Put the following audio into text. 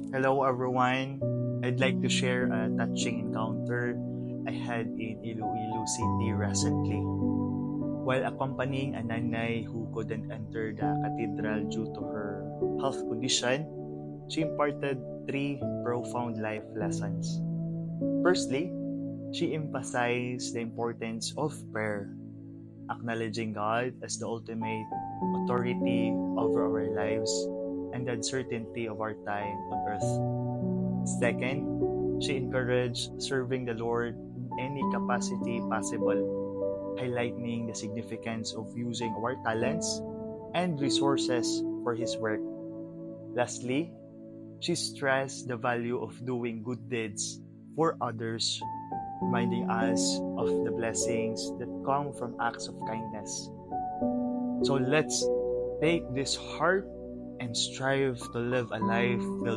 Hello everyone. I'd like to share a touching encounter I had in Iloilo City recently. While accompanying a nanay who couldn't enter the cathedral due to her health condition, she imparted three profound life lessons. Firstly, she emphasized the importance of prayer, acknowledging God as the ultimate authority over our lives and the uncertainty of our time on earth. Second, she encouraged serving the Lord in any capacity possible, highlighting the significance of using our talents and resources for His work. Lastly, she stressed the value of doing good deeds for others, reminding us of the blessings that come from acts of kindness. So let's take this heart and strive to live a life filled